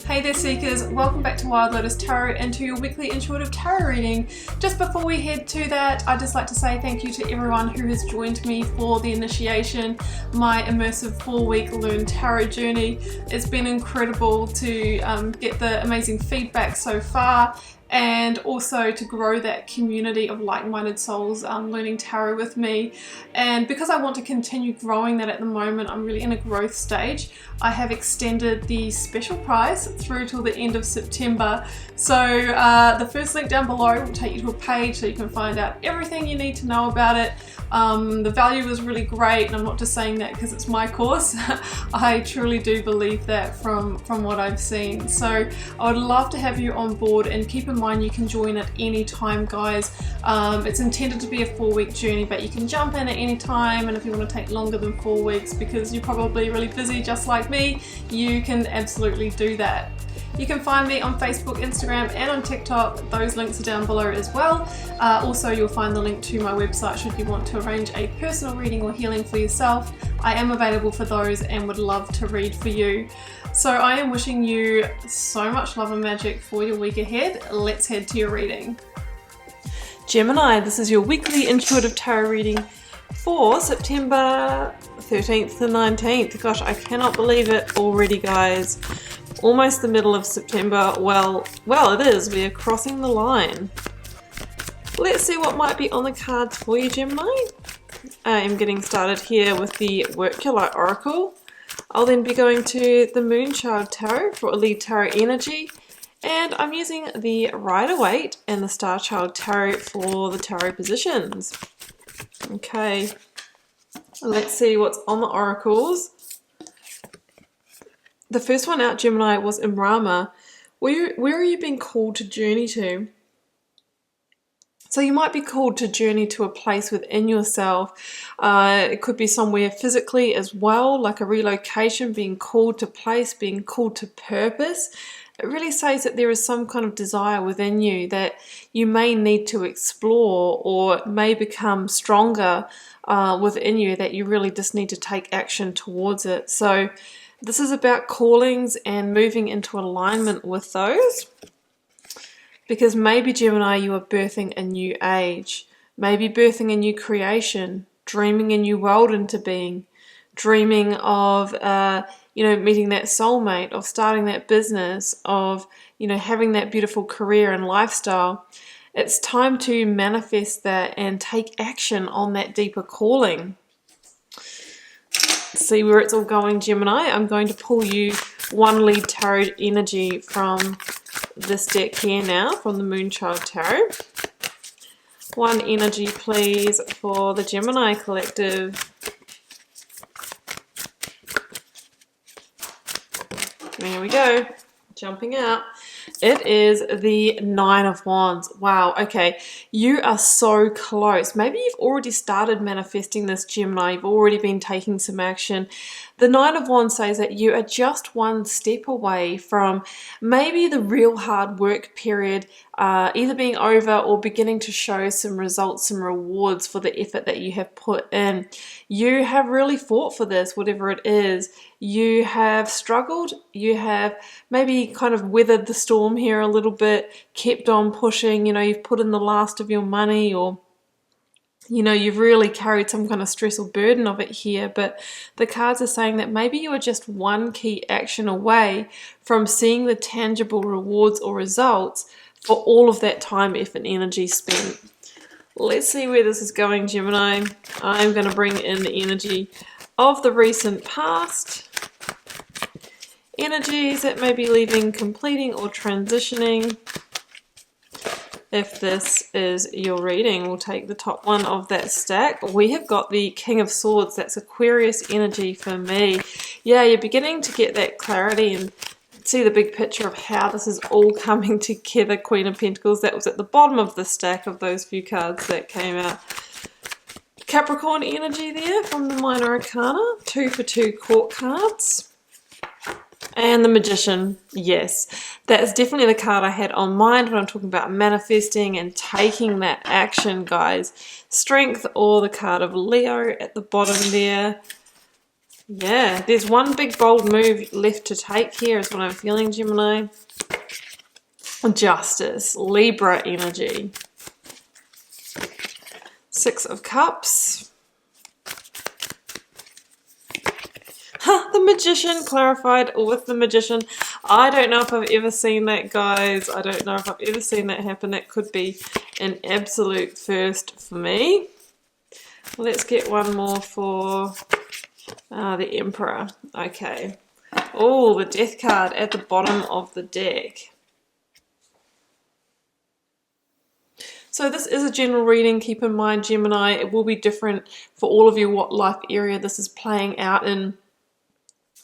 Hey there Seekers, welcome back to Wild Lotus Tarot and to your weekly intuitive tarot reading. Just before we head to that, I'd just like to say thank you to everyone who has joined me for the initiation, my immersive 4-week Learn Tarot journey. It's been incredible to get the amazing feedback so far, and also to grow that community of like-minded souls learning tarot with me. And because I want to continue growing that at the moment, I'm really in a growth stage. I have extended the special price through till the end of September. So the first link down below will take you to a page so you can find out everything you need to know about it. The value is really great, and I'm not just saying that because it's my course. I truly do believe that from what I've seen. So I would love to have you on board, and keep in mind you can join at any time, guys. It's intended to be a 4-week journey, but you can jump in at any time, and if you want to take longer than 4 weeks because you're probably really busy just like me, you can absolutely do that. You can find me on Facebook, Instagram, and on TikTok. Those links are down below as well. Also, you'll find the link to my website should you want to arrange a personal reading or healing for yourself. I am available for those and would love to read for you. So I am wishing you so much love and magic for your week ahead. Let's head to your reading. Gemini, this is your weekly intuitive tarot reading for September 13th to 19th. Gosh, I cannot believe it already, guys. Almost the middle of September. Well, it is. We are crossing the line. Let's see what might be on the cards for you, Gemini. I am getting started here with the Work-Your-Light Oracle. I'll then be going to the Moonchild Tarot for a lead tarot energy. And I'm using the Rider-Waite and the Starchild Tarot for the tarot positions. Okay, let's see what's on the oracles. The first one out, Gemini, was Imrama. Where are you being called to journey to? So you might be called to journey to a place within yourself. It could be somewhere physically as well, like a relocation, being called to place, being called to purpose. It really says that there is some kind of desire within you that you may need to explore, or may become stronger within you, that you really just need to take action towards it. So this is about callings and moving into alignment with those. Because maybe, Gemini, you are birthing a new age, maybe birthing a new creation, dreaming a new world into being, dreaming of, meeting that soulmate, of starting that business, of, having that beautiful career and lifestyle. It's time to manifest that and take action on that deeper calling. See where it's all going, Gemini. I'm going to pull you one lead tarot energy from this deck here now, from the Moonchild Tarot. One energy, please, for the Gemini collective. There we go. Jumping out. It is the Nine of Wands. Wow, okay. You are so close. Maybe you've already started manifesting this, Gemini. You've already been taking some action. The Nine of Wands says that you are just one step away from maybe the real hard work period either being over or beginning to show some results, some rewards for the effort that you have put in. You have really fought for this, whatever it is. You have struggled. You have maybe kind of weathered the storm here a little bit, kept on pushing. You've put in the last of your money, or you've really carried some kind of stress or burden of it here. But the cards are saying that maybe you are just one key action away from seeing the tangible rewards or results for all of that time, effort, and energy spent. Let's see where this is going, Gemini. I'm going to bring in the energy of the recent past. Energies that may be leaving, completing, or transitioning. If this is your reading, we'll take the top one of that stack. We have got the King of Swords. That's Aquarius energy for me. Yeah, you're beginning to get that clarity and see the big picture of how this is all coming together. Queen of Pentacles, that was at the bottom of the stack of those few cards that came out. Capricorn energy there from the Minor Arcana. 2 for 2 court cards. And the Magician, yes, that is definitely the card I had on mind when I'm talking about manifesting and taking that action, guys. Strength, or the card of Leo at the bottom there. Yeah, there's one big bold move left to take here is what I'm feeling, Gemini. Justice, Libra energy. Six of Cups. The Magician clarified with the Magician. I don't know if I've ever seen that, guys. I don't know if I've ever seen that happen. That could be an absolute first for me. Let's get one more for the Emperor. Okay. Oh, the Death card at the bottom of the deck. So this is a general reading. Keep in mind, Gemini, it will be different for all of you what life area this is playing out in.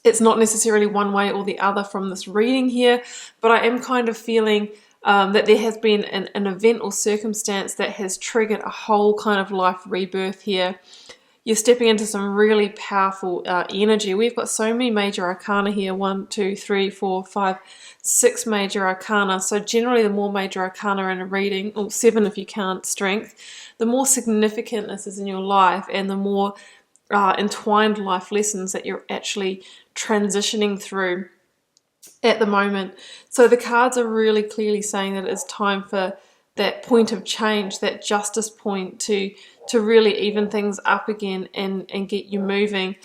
It's not necessarily one way or the other from this reading here, but I am kind of feeling that there has been an event or circumstance that has triggered a whole kind of life rebirth here. You're stepping into some really powerful energy. We've got so many major arcana here. 1, 2, 3, 4, 5, 6 major arcana. So generally the more major arcana in a reading, or 7 if you count strength, the more significant this is in your life and the more entwined life lessons that you're actually transitioning through at the moment. So the cards are really clearly saying that it's time for that point of change, that justice point to really even things up again and get you moving.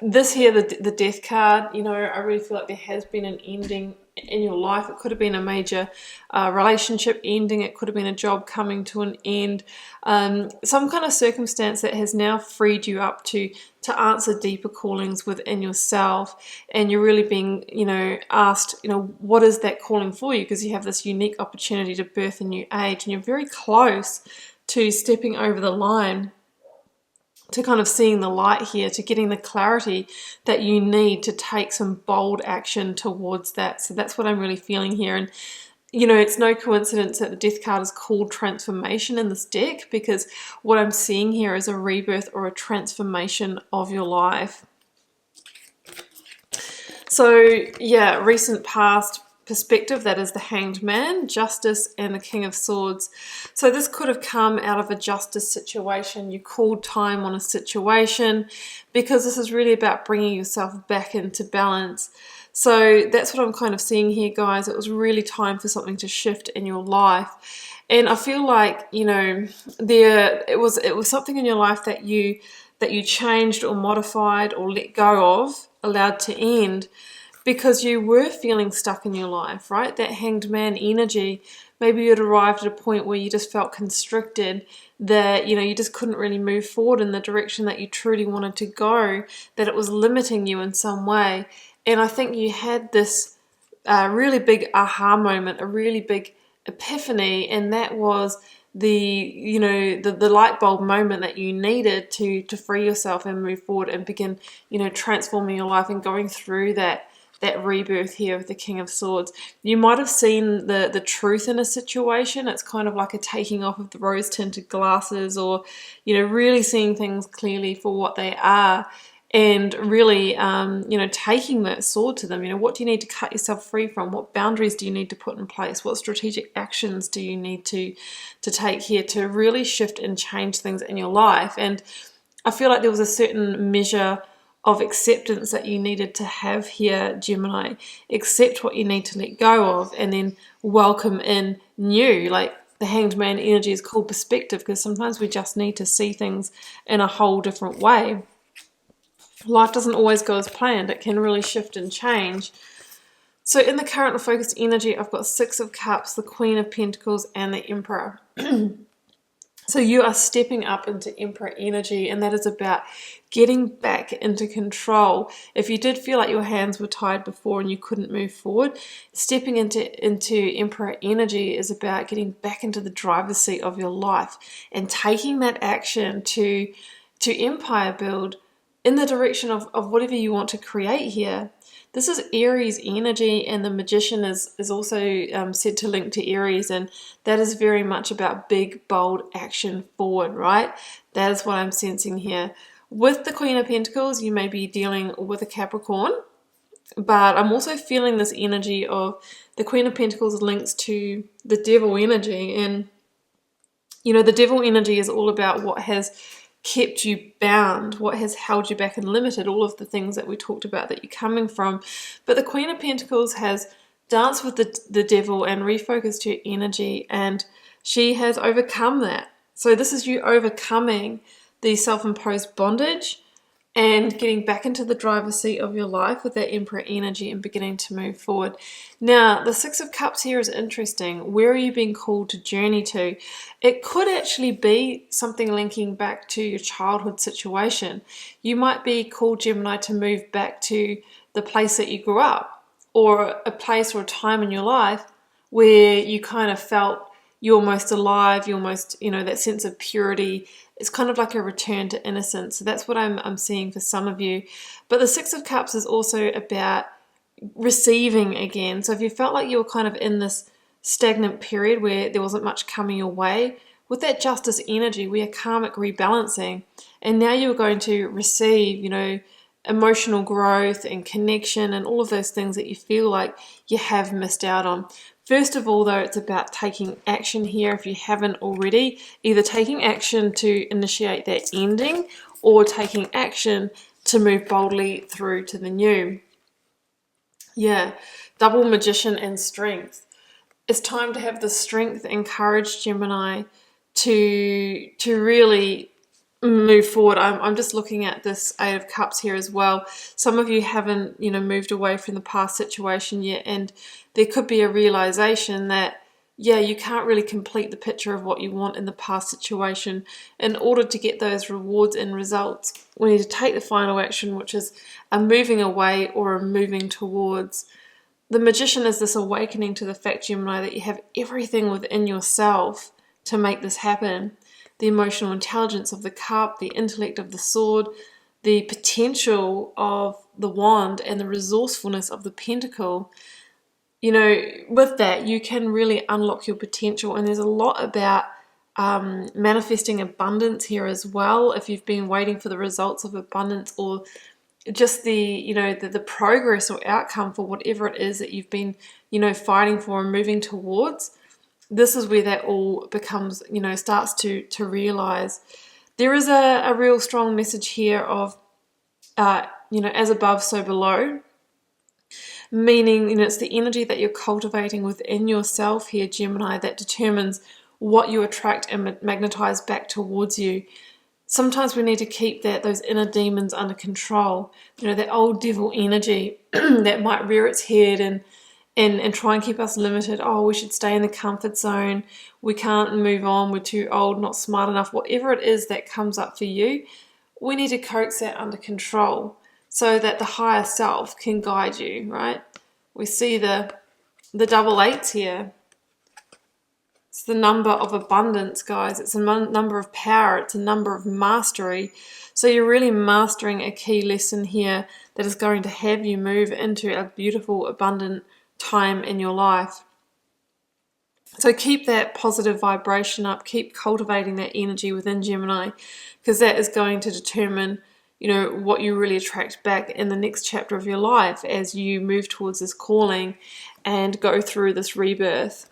This here, the Death card, you know, I really feel like there has been an ending in your life. It could have been a major relationship ending. It could have been a job coming to an end. Some kind of circumstance that has now freed you up to answer deeper callings within yourself. And you're really being, you know, asked, you know, what is that calling for you? Because you have this unique opportunity to birth a new age. And you're very close to stepping over the line, to kind of seeing the light here, to getting the clarity that you need to take some bold action towards that. So that's what I'm really feeling here. And, you know, it's no coincidence that the Death card is called transformation in this deck, because what I'm seeing here is a rebirth or a transformation of your life. So, yeah, recent past perspective, that is the Hanged Man, Justice, and the King of Swords. So this could have come out of a justice situation. You called time on a situation, because this is really about bringing yourself back into balance. So that's what I'm kind of seeing here, guys. It was really time for something to shift in your life. And I feel like, you know, it was something in your life that you changed or modified or let go of, allowed to end, because you were feeling stuck in your life, right? That Hanged Man energy, maybe you had arrived at a point where you just felt constricted, that, you know, you just couldn't really move forward in the direction that you truly wanted to go, that it was limiting you in some way. And I think you had this really big aha moment, a really big epiphany, and that was the light bulb moment that you needed to free yourself and move forward and begin, you know, transforming your life and going through that rebirth here with the King of Swords. You might have seen the truth in a situation. It's kind of like a taking off of the rose-tinted glasses, or, you know, really seeing things clearly for what they are, and really, you know, taking that sword to them. You know, what do you need to cut yourself free from? What boundaries do you need to put in place? What strategic actions do you need to take here to really shift and change things in your life? And I feel like there was a certain measure of acceptance that you needed to have here, Gemini. Accept what you need to let go of, and then welcome in new. Like the Hanged Man energy is called perspective, because sometimes we just need to see things in a whole different way. Life doesn't always go as planned. It can really shift and change. So in the current focused energy, I've got 6 of Cups, the Queen of Pentacles, and the Emperor. So you are stepping up into Emperor energy, and that is about getting back into control. If you did feel like your hands were tied before and you couldn't move forward, stepping into Emperor energy is about getting back into the driver's seat of your life and taking that action to empire build in the direction of whatever you want to create here. This is Aries energy, and the Magician is also said to link to Aries, and that is very much about big, bold action forward, right? That is what I'm sensing here. With the Queen of Pentacles, you may be dealing with a Capricorn, but I'm also feeling this energy of the Queen of Pentacles links to the Devil energy, and, you know, the Devil energy is all about what has kept you bound, what has held you back and limited, all of the things that we talked about that you're coming from. But the Queen of Pentacles has danced with the devil and refocused her energy, and she has overcome that. So this is you overcoming the self-imposed bondage and getting back into the driver's seat of your life with that Emperor energy and beginning to move forward. Now, the Six of Cups here is interesting. Where are you being called to journey to? It could actually be something linking back to your childhood situation. You might be called, Gemini, to move back to the place that you grew up, or a place or a time in your life where you kind of felt you're most alive, you're most, that sense of purity. It's kind of like a return to innocence. So that's what I'm seeing for some of you. But the Six of Cups is also about receiving again. So if you felt like you were kind of in this stagnant period where there wasn't much coming your way, with that Justice energy, we are karmic rebalancing. And now you're going to receive, emotional growth and connection and all of those things that you feel like you have missed out on. First of all, though, it's about taking action here if you haven't already, either taking action to initiate that ending or taking action to move boldly through to the new. Yeah, double Magician and strength. It's time to have the strength and courage, Gemini, to really move forward. I'm just looking at this Eight of Cups here as well. Some of you haven't, moved away from the past situation yet, and there could be a realization that, you can't really complete the picture of what you want in the past situation. In order to get those rewards and results, we need to take the final action, which is a moving away or a moving towards. The Magician is this awakening to the fact, Gemini, that you have everything within yourself to make this happen. The emotional intelligence of the cup, the intellect of the sword, the potential of the wand, and the resourcefulness of the pentacle. With that, you can really unlock your potential. And there's a lot about manifesting abundance here as well. If you've been waiting for the results of abundance, or just the progress or outcome for whatever it is that you've been, fighting for and moving towards, this is where that all becomes, starts to realize. There is a real strong message here of, as above, so below. Meaning, it's the energy that you're cultivating within yourself here, Gemini, that determines what you attract and magnetize back towards you. Sometimes we need to keep those inner demons under control. That old devil energy that might rear its head and try and keep us limited. Oh, we should stay in the comfort zone. We can't move on. We're too old, not smart enough. Whatever it is that comes up for you, we need to coax that under control so that the higher self can guide you, right? We see the double eights here. It's the number of abundance, guys. It's a number of power. It's a number of mastery. So you're really mastering a key lesson here that is going to have you move into a beautiful, abundant time in your life. So keep that positive vibration up. Keep cultivating that energy within, Gemini, because that is going to determine what you really attract back in the next chapter of your life as you move towards this calling and go through this rebirth.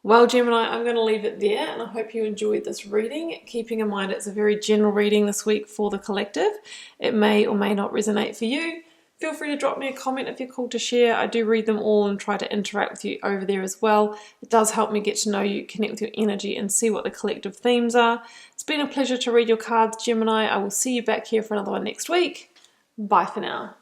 Well, Gemini, I'm going to leave it there, and I hope you enjoyed this reading. Keeping in mind it's a very general reading this week for the collective. It may or may not resonate for you. Feel free to drop me a comment if you're called to share. I do read them all and try to interact with you over there as well. It does help me get to know you, connect with your energy, and see what the collective themes are. It's been a pleasure to read your cards, Gemini. I will see you back here for another one next week. Bye for now.